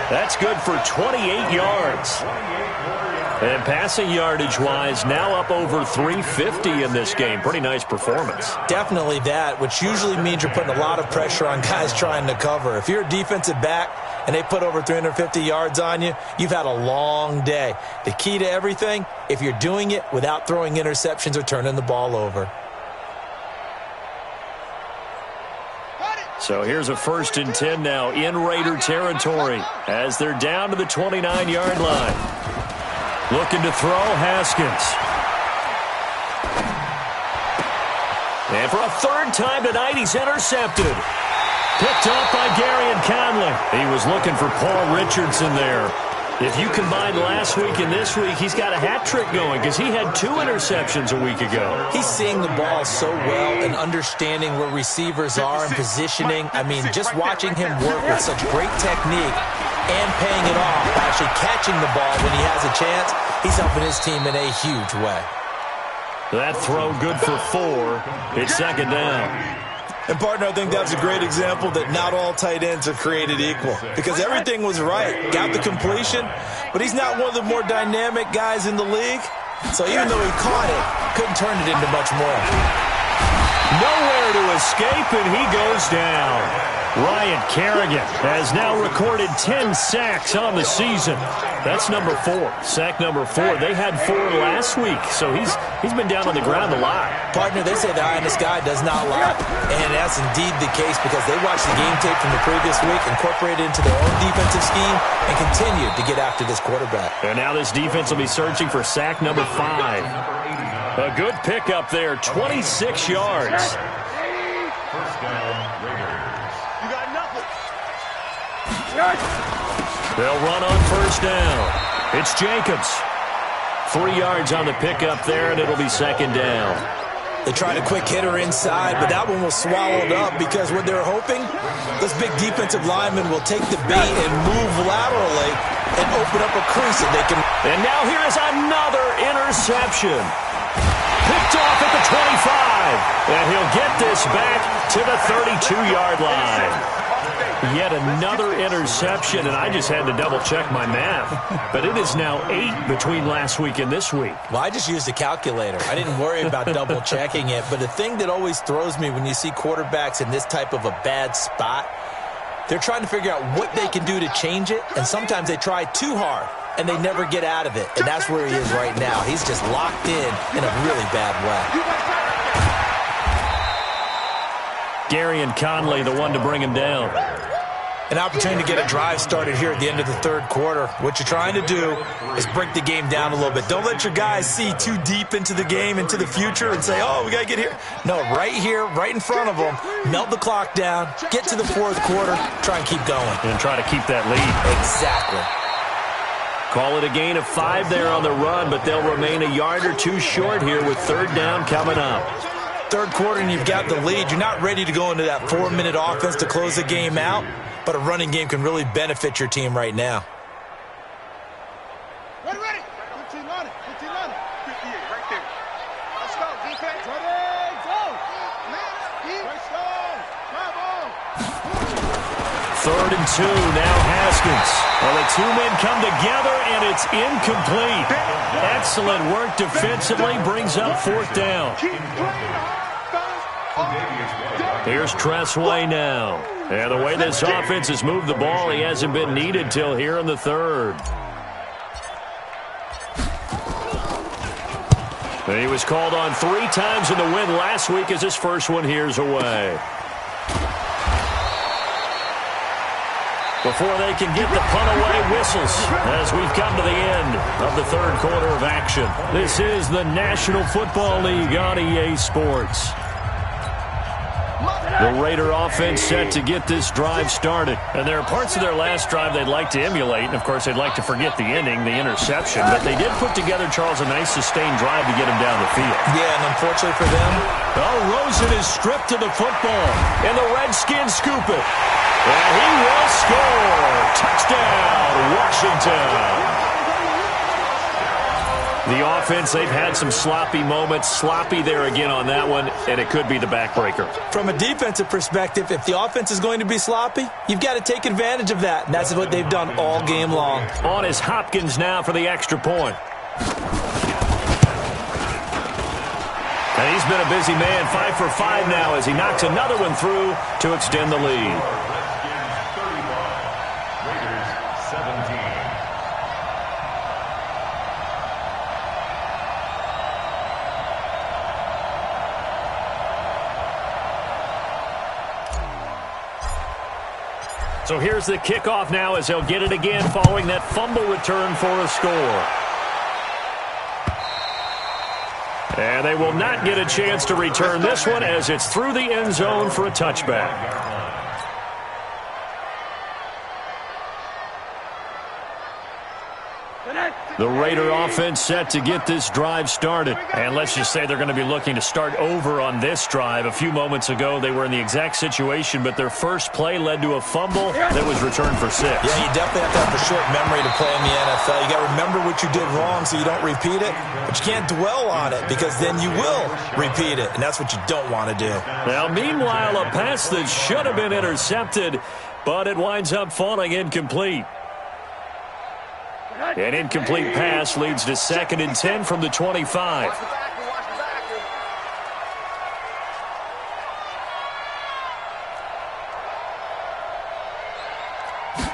Speaker 1: That's good for 28 yards. And passing yardage-wise, now up over 350 in this game. Pretty nice performance.
Speaker 4: Definitely that, which usually means you're putting a lot of pressure on guys trying to cover. If you're a defensive back and they put over 350 yards on you, you've had a long day. The key to everything, if you're doing it without throwing interceptions or turning the ball over.
Speaker 1: So here's a 1st and 10 now in Raider territory as they're down to the 29-yard line. Looking to throw, Haskins. And for a 3rd time tonight, he's intercepted. Picked off by Garyon Conley. He was looking for Paul Richardson there. If you combine last week and this week, he's got a hat trick going because he had 2 interceptions a week ago.
Speaker 4: He's seeing the ball so well and understanding where receivers are and positioning. I mean, just watching him work with such great technique and paying it off by actually catching the ball when he has a chance, he's helping his team in a huge way.
Speaker 1: That throw good for 4. It's 2nd down.
Speaker 4: And, partner, I think that's a great example that not all tight ends are created equal because everything was right. Got the completion, but he's not one of the more dynamic guys in the league. So even though he caught it, couldn't turn it into much more.
Speaker 1: Nowhere to escape, and he goes down. Ryan Kerrigan has now recorded 10 sacks on the season. That's number 4. Sack number 4. They had 4 last week, so he's been down on the ground a lot.
Speaker 4: Partner, they say the eye in the sky does not lie, and that's indeed the case because they watched the game tape from the previous week, incorporated it into their own defensive scheme, and continued to get after this quarterback.
Speaker 1: And now this defense will be searching for sack number 5. A good pickup there, 26 yards.
Speaker 3: 1st down, Raiders.
Speaker 2: You got nothing.
Speaker 1: They'll run on 1st down. It's Jacobs. 3 yards on the pickup there, and it'll be 2nd down.
Speaker 4: They tried a quick hitter inside, but that one was swallowed up because what they're hoping, this big defensive lineman will take the bait and move laterally and open up a crease that they can.
Speaker 1: And now here is another interception. Picked off at the 25. And he'll get this back to the 32-yard line. Yet another interception, and I just had to double-check my math. But it is now 8 between last week and this week.
Speaker 4: Well, I just used a calculator. I didn't worry about double-checking it. But the thing that always throws me when you see quarterbacks in this type of a bad spot, they're trying to figure out what they can do to change it, and sometimes they try too hard, and they never get out of it. And that's where he is right now. He's just locked in a really bad way.
Speaker 1: Garyon Conley, the one to bring him down.
Speaker 4: An opportunity to get a drive started here at the end of the 3rd quarter. What you're trying to do is break the game down a little bit. Don't let your guys see too deep into the game, into the future, and say, oh, we got to get here. No, right here, right in front of them, melt the clock down, get to the 4th quarter, try and keep going.
Speaker 1: And try to keep that lead.
Speaker 4: Exactly.
Speaker 1: Call it a gain of 5 there on the run, but they'll remain a yard or 2 short here with 3rd down coming up.
Speaker 4: 3rd quarter and you've got the lead. You're not ready to go into that 4-minute offense to close the game out, but a running game can really benefit your team right now.
Speaker 2: Ready. 15 on it. 58 right there. Let's go, defense. Ready, go. Let's go. Come on.
Speaker 1: 3rd and 2, now Haskins. Well, the 2 men come together, and it's incomplete. Excellent work defensively, brings up 4th down. Here's Tressway now. And the way this offense has moved the ball, he hasn't been needed till here in the 3rd. And he was called on 3 times in the win last week as his first one here's away. Before they can get the punt away, whistles as we've come to the end of the 3rd quarter of action. This is the National Football League on EA Sports. The Raider offense set to get this drive started. And there are parts of their last drive they'd like to emulate. And, of course, they'd like to forget the ending, the interception. But they did put together, Charles, a nice sustained drive to get him down the field.
Speaker 4: Yeah, and unfortunately for them,
Speaker 1: Rosen is stripped to the football. And the Redskins scoop it. And he will score. Touchdown, Washington. The offense, they've had some sloppy moments. Sloppy there again on that one, and it could be the backbreaker.
Speaker 4: From a defensive perspective, if the offense is going to be sloppy, you've got to take advantage of that, and that's what they've done all game long.
Speaker 1: On is Hopkins now for the extra point. And he's been a busy man, 5 for 5 now as he knocks another one through to extend the lead. So here's the kickoff now as they'll get it again following that fumble return for a score. And they will not get a chance to return this one as it's through the end zone for a touchback. The Raider offense set to get this drive started. And let's just say they're going to be looking to start over on this drive. A few moments ago, they were in the exact situation, but their first play led to a fumble that was returned for 6.
Speaker 4: Yeah, you definitely have to have a short memory to play in the NFL. You got to remember what you did wrong so you don't repeat it, but you can't dwell on it because then you will repeat it, and that's what you don't want to do.
Speaker 1: Now, meanwhile, a pass that should have been intercepted, but it winds up falling incomplete. An incomplete pass leads to 2nd and 10 from the 25.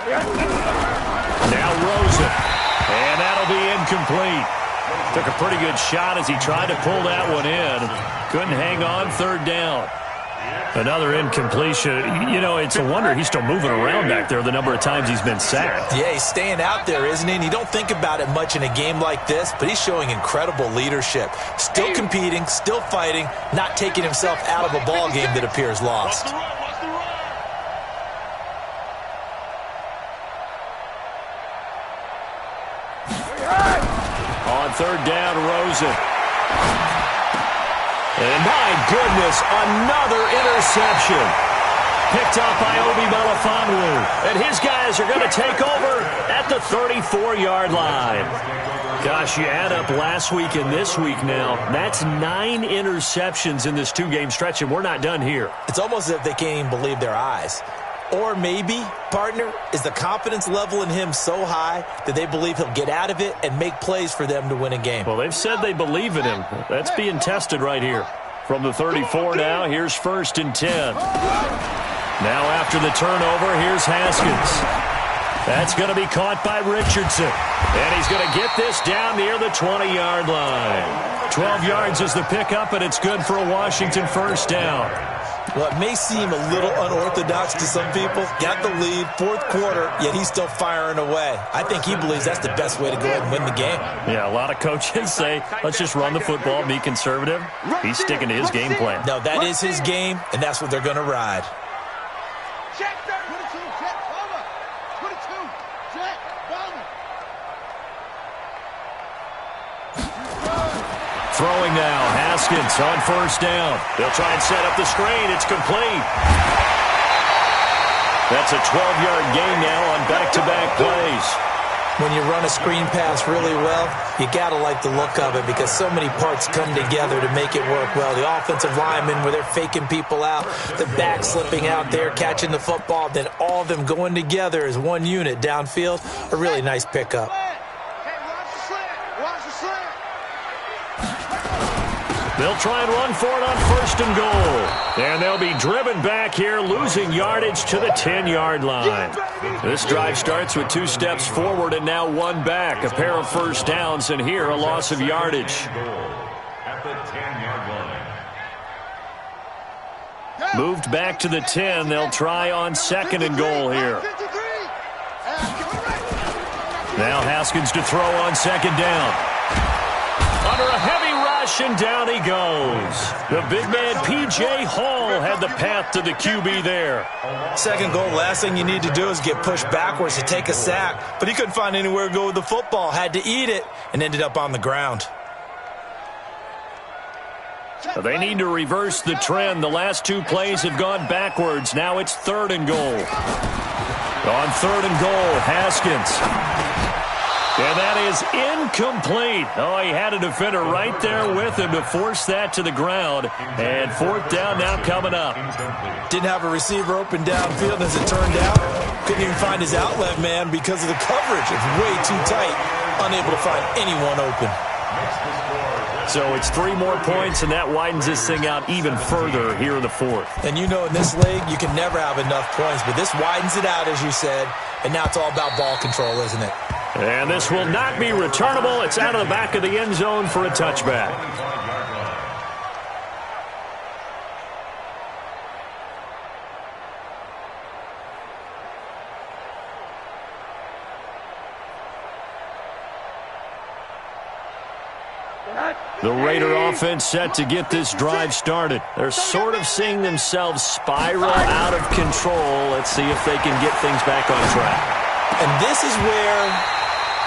Speaker 1: Now Rosen. And that'll be incomplete. Took a pretty good shot as he tried to pull that one in. Couldn't hang on, 3rd down. Another incompletion. You know, it's a wonder he's still moving around back there the number of times he's been sacked.
Speaker 4: Yeah, he's staying out there, isn't he? And you don't think about it much in a game like this, but he's showing incredible leadership. Still competing, still fighting, not taking himself out of a ball game that appears lost.
Speaker 1: On 3rd down, Rosen. And my goodness, another interception. Picked up by Obi Melifonwu. And his guys are going to take over at the 34-yard line. Gosh, you add up last week and this week now. That's 9 interceptions in this 2-game stretch, and we're not done here.
Speaker 4: It's almost as if they can't even believe their eyes. Or maybe, partner, is the confidence level in him so high that they believe he'll get out of it and make plays for them to win a game.
Speaker 1: Well, they've said they believe in him. That's being tested right here. From the 34 now, here's 1st and 10. Now after the turnover, here's Haskins. That's going to be caught by Richardson. And he's going to get this down near the 20-yard line. 12 yards is the pickup, and it's good for a Washington 1st down.
Speaker 4: Well, it may seem a little unorthodox to some people. Got the lead, 4th quarter, yet he's still firing away. I think he believes that's the best way to go ahead and win the game.
Speaker 1: Yeah, a lot of coaches say, let's just run the football, be conservative. He's sticking to his game plan.
Speaker 4: No, that is his game, and that's what they're going to ride.
Speaker 2: Check 22, check, over. 22, check, bomber.
Speaker 1: Throwing now, Haskins on 1st down. They'll try and set up the screen. It's complete. That's a 12-yard gain now on back-to-back plays.
Speaker 4: When you run a screen pass really well, you got to like the look of it because so many parts come together to make it work well. The offensive linemen, where they're faking people out, the back slipping out there, catching the football, then all of them going together as one unit downfield. A really nice pickup.
Speaker 1: They'll try and run for it on 1st and goal. And they'll be driven back here, losing yardage to the 10-yard line. This drive starts with 2 steps forward and now 1 back. A pair of 1st downs, and here a loss of yardage.
Speaker 3: At the 10-yard line.
Speaker 1: Moved back to the 10. They'll try on 2nd and goal here. Now Haskins to throw on 2nd down. Under a heavy rush, and down he goes. The big man, P.J. Hall, had the path to the QB there.
Speaker 4: 2nd goal, last thing you need to do is get pushed backwards to take a sack. But he couldn't find anywhere to go with the football, had to eat it, and ended up on the ground.
Speaker 1: They need to reverse the trend. The last 2 plays have gone backwards. Now it's 3rd and goal. On 3rd and goal, Haskins. And that is incomplete. Oh, he had a defender right there with him to force that to the ground. And 4th down now coming up.
Speaker 4: Didn't have a receiver open downfield as it turned out. Couldn't even find his outlet man because of the coverage. It's way too tight. Unable to find anyone open.
Speaker 1: So it's 3 more points, and that widens this thing out even further here in the 4th.
Speaker 4: And you know in this league, you can never have enough points. But this widens it out, as you said. And now it's all about ball control, isn't it?
Speaker 1: And this will not be returnable. It's out of the back of the end zone for a touchback. The Raider offense set to get this drive started. They're sort of seeing themselves spiral out of control. Let's see if they can get things back on track.
Speaker 4: And this is where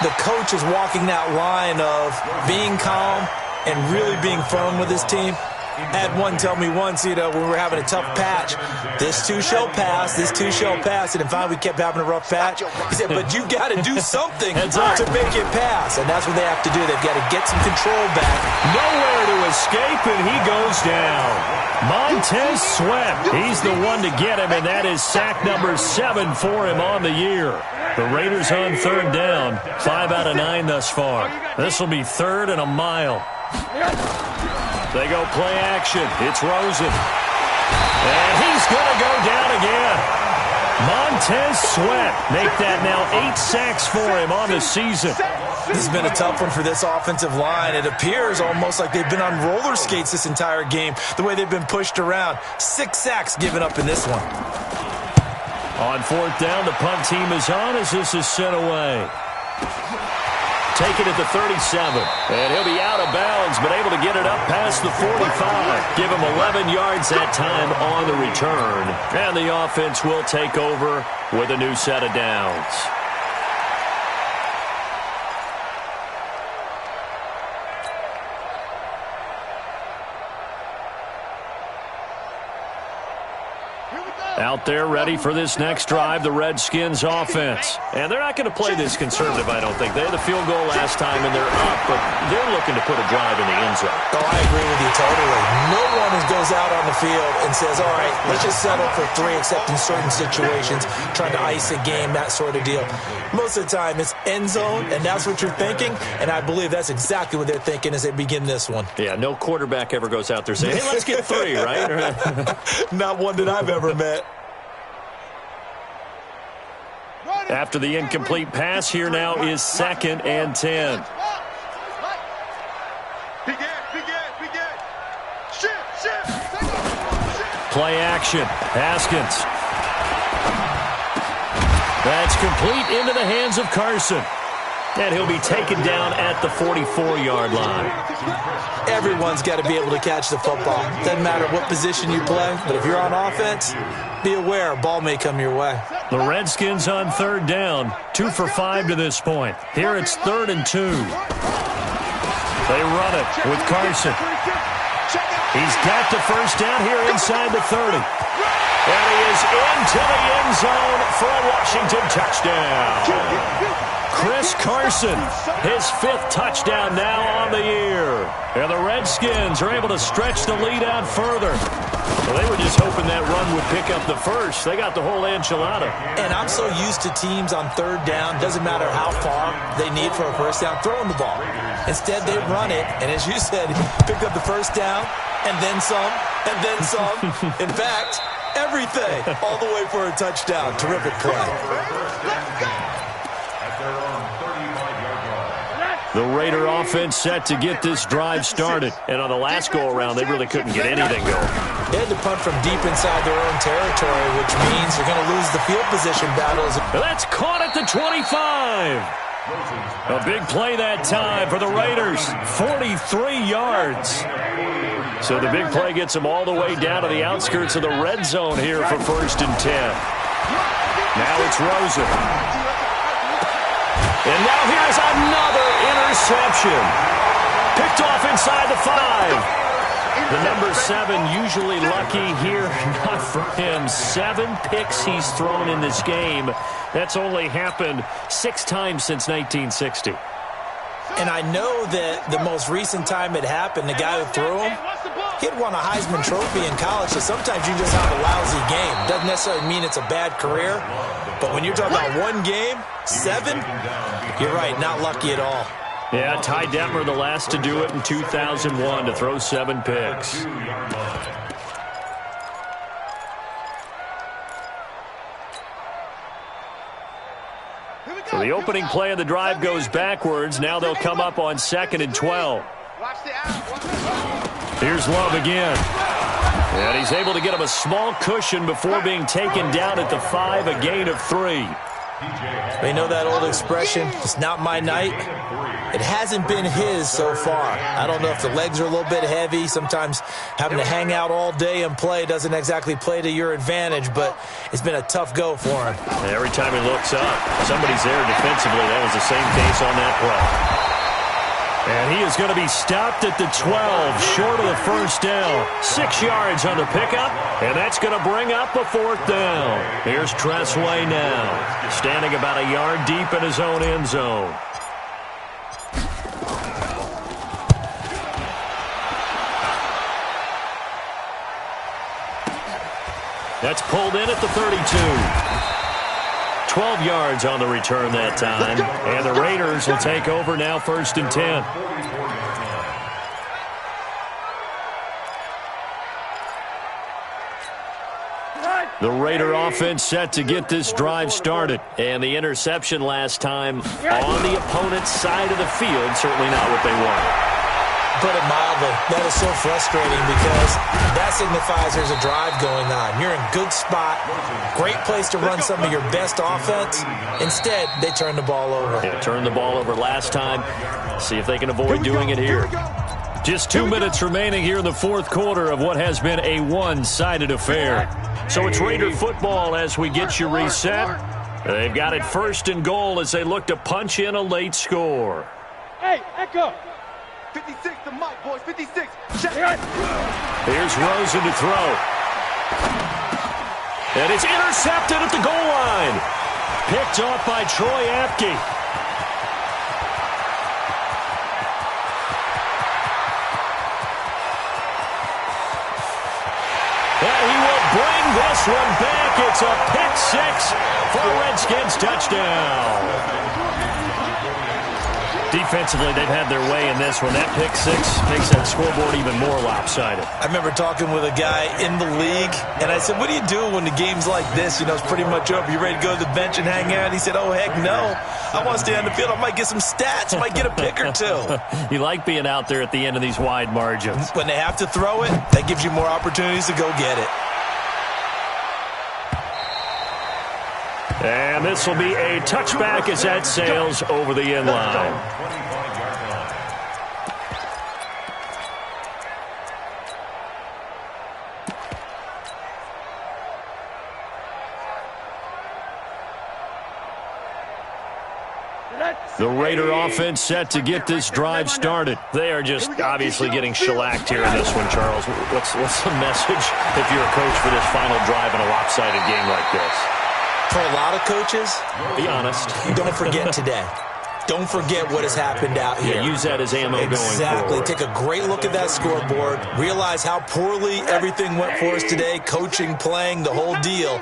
Speaker 4: the coach is walking that line of being calm and really being firm with his team. I had one tell me once, when we were having a tough patch, this too shall pass, this too shall pass. And finally we kept having a rough patch. He said, but you got to do something to make it pass. And that's what they have to do. They've got to get some control back.
Speaker 1: Nowhere to escape, and he goes down. Montez Sweat, he's the one to get him, and that is sack number 7 for him on the year. The Raiders on third down, 5 out of 9 thus far. This will be 3rd and a mile. They go play action. It's Rosen. And he's going to go down again. Montez Sweat make that now 8 sacks for him on the season.
Speaker 4: This has been a tough one for this offensive line. It appears almost like they've been on roller skates this entire game, the way they've been pushed around. 6 sacks given up in this one.
Speaker 1: On 4th down, the punt team is on as this is sent away. Take it at the 37, and he'll be out of bounds, but able to get it up past the 45. Give him 11 yards that time on the return, and the offense will take over with a new set of downs. Out there ready for this next drive, the Redskins offense. And they're not going to play this conservative, I don't think. They had the field goal last time, and they're up, but they're looking to put a drive in the end zone.
Speaker 4: Oh, I agree with you totally. No one goes out on the field and says, all right, let's just settle for 3, except in certain situations, trying to ice a game, that sort of deal. Most of the time, it's end zone, and that's what you're thinking, and I believe that's exactly what they're thinking as they begin this one.
Speaker 1: Yeah, no quarterback ever goes out there saying, hey, let's get 3, right?
Speaker 4: Not one that I've ever met.
Speaker 1: After the incomplete pass, here now is 2nd and 10. Play action. Haskins. That's complete into the hands of Carson. And he'll be taken down at the 44-yard line.
Speaker 4: Everyone's got to be able to catch the football. Doesn't matter what position you play, but if you're on offense, be aware a ball may come your way.
Speaker 1: The Redskins on 3rd down, 2 for 5 to this point. Here it's 3rd and 2. They run it with Carson. He's got the first down here inside the 30. And he is into the end zone for a Washington touchdown. Chris Carson, his 5th touchdown now on the year. And the Redskins are able to stretch the lead out further. Well, they were just hoping that run would pick up the first. They got the whole enchilada.
Speaker 4: And I'm so used to teams on 3rd down, doesn't matter how far they need for a first down, throwing the ball. Instead, they run it, and as you said, picked up the first down, and then some, and then some. In fact, everything, all the way for a touchdown. Terrific play.
Speaker 1: The Raider offense set to get this drive started. And on the last go-around, they really couldn't get anything going.
Speaker 4: They had to punt from deep inside their own territory, which means they're going to lose the field position battles.
Speaker 1: That's caught at the 25. A big play that time for the Raiders. 43 yards. So the big play gets them all the way down to the outskirts of the red zone here for 1st and 10. Now it's Rosen. And now here's another interception. Picked off inside the 5. The number 7 usually lucky here. Not for him. 7 picks he's thrown in this game. That's only happened 6 times since 1960.
Speaker 4: And I know that the most recent time it happened, the guy who threw him, he'd won a Heisman Trophy in college, so sometimes you just have a lousy game. Doesn't necessarily mean it's a bad career, but when you're talking about one game, 7, you're right, not lucky at all.
Speaker 1: Yeah, Ty Detmer the last to do it in 2001 to throw 7 picks. So the opening play of the drive goes backwards. Now they'll come up on 2nd and 12. Here's Love again. And he's able to get him a small cushion before being taken down at the 5, a gain of 3.
Speaker 4: They know that old expression, it's not my night. It hasn't been his so far. I don't know if the legs are a little bit heavy. Sometimes having to hang out all day and play doesn't exactly play to your advantage, but it's been a tough go for him.
Speaker 1: Every time he looks up, somebody's there defensively. That was the same case on that play. And he is going to be stopped at the 12, short of the first down. 6 yards on the pickup, and that's going to bring up a 4th down. Here's Tressway now, standing about a yard deep in his own end zone. That's pulled in at the 32. 12 yards on the return that time. And the Raiders will take over now, 1st and 10. The Raider offense set to get this drive started. And the interception last time on the opponent's side of the field, certainly not what they wanted.
Speaker 4: Put it mildly, that is so frustrating because that signifies there's a drive going on. You're in a good spot, great place to run some of your best offense. Instead, they turn the ball over.
Speaker 1: Yeah, turned the ball over last time. See if they can avoid doing it here. Just 2 minutes remaining here in the 4th quarter of what has been a one-sided affair. So it's Raider football as we get you reset. They've got it 1st and goal as they look to punch in a late score.
Speaker 2: Hey, Echo. 56 to Mike, boys. 56. Check.
Speaker 1: Here's Rosen to throw. And it's intercepted at the goal line. Picked off by Troy Apke. And he will bring this one back. It's a pick 6 for a Redskins touchdown. Defensively, they've had their way in this one. That pick 6 makes that scoreboard even more lopsided.
Speaker 4: I remember talking with a guy in the league, and I said, what do you do when the game's like this? You know, it's pretty much over. You ready to go to the bench and hang out? He said, oh, heck no. I want to stay on the field. I might get some stats. I might get a pick or 2.
Speaker 1: You like being out there at the end of these wide margins.
Speaker 4: When they have to throw it, that gives you more opportunities to go get it.
Speaker 1: And this will be a touchback as that sails over the end line. The Raider offense set to get this drive started. They are just obviously getting shellacked here in this one, Charles. What's the message if you're a coach for this final drive in a lopsided game like this?
Speaker 4: For a lot of coaches,
Speaker 1: be honest.
Speaker 4: Don't forget today. Don't forget what has happened out here.
Speaker 1: Yeah, use that as ammo going forward.
Speaker 4: Exactly. Take a great look at that scoreboard. Realize how poorly everything went for us today. Coaching, playing, the whole deal.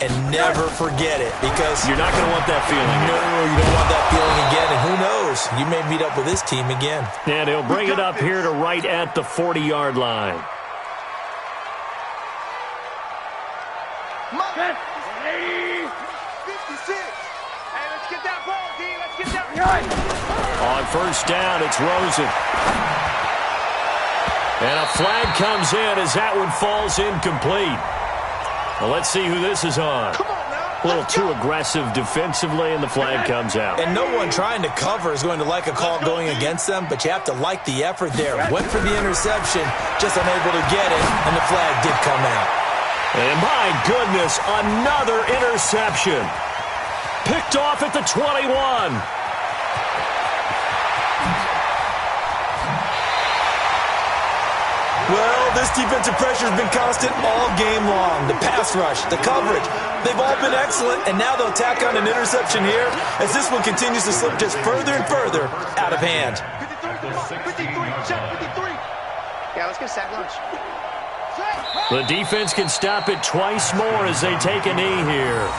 Speaker 4: And never forget it, because
Speaker 1: you're not going to want that feeling again.
Speaker 4: No, you don't want that feeling again. And who knows? You may meet up with this team again.
Speaker 1: And he'll bring it up here to right at the 40-yard line. On 1st down, it's Rosen. And a flag comes in as that one falls incomplete. Well, let's see who this is on. A little too aggressive defensively, and the flag comes out.
Speaker 4: And no one trying to cover is going to like a call going against them, but you have to like the effort there. Went for the interception, just unable to get it, and the flag did come out.
Speaker 1: And my goodness, another interception. Picked off at the 21.
Speaker 4: Well, this defensive pressure has been constant all game long. The pass rush, the coverage, they've all been excellent, and now they'll tack on an interception here as this one continues to slip just further and further out of hand.
Speaker 2: 53, check 53. Yeah, let's get a sack lunch.
Speaker 1: The defense can stop it twice more as they take a knee here.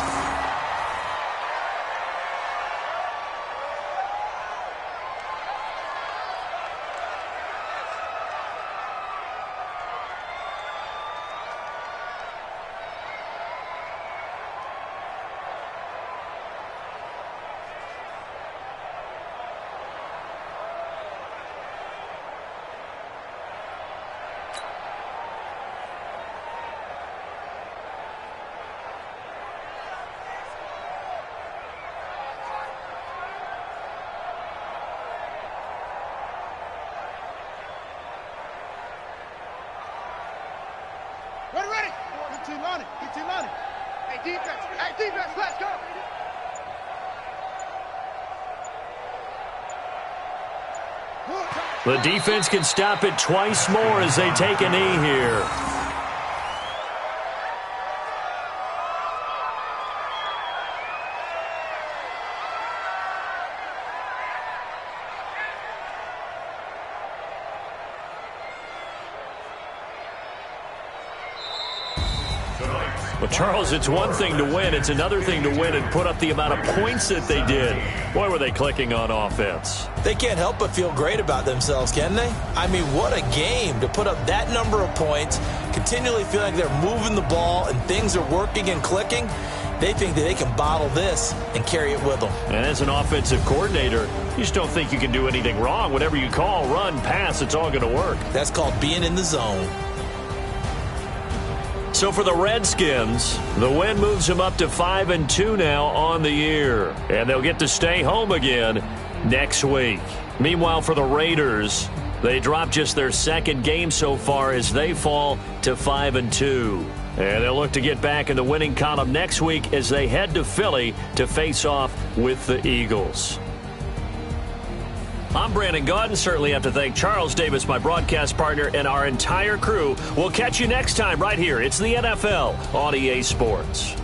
Speaker 2: Good team on it. Good team on it. Hey, defense. Hey, defense. Let's go.
Speaker 1: The defense can stop it twice more as they take a knee here. Well, Charles, it's one thing to win. It's another thing to win and put up the amount of points that they did. Boy, were they clicking on offense.
Speaker 4: They can't help but feel great about themselves, can they? I mean, what a game to put up that number of points, continually feeling like they're moving the ball and things are working and clicking. They think that they can bottle this and carry it with them.
Speaker 1: And as an offensive coordinator, you just don't think you can do anything wrong. Whatever you call, run, pass, it's all going to work.
Speaker 4: That's called being in the zone.
Speaker 1: So for the Redskins, the win moves them up to 5-2 now on the year. And they'll get to stay home again next week. Meanwhile, for the Raiders, they dropped just their second game so far as they fall to 5-2. And they'll look to get back in the winning column next week as they head to Philly to face off with the Eagles. I'm Brandon Gaudin. Certainly have to thank Charles Davis, my broadcast partner, and our entire crew. We'll catch you next time right here. It's the NFL on EA Sports.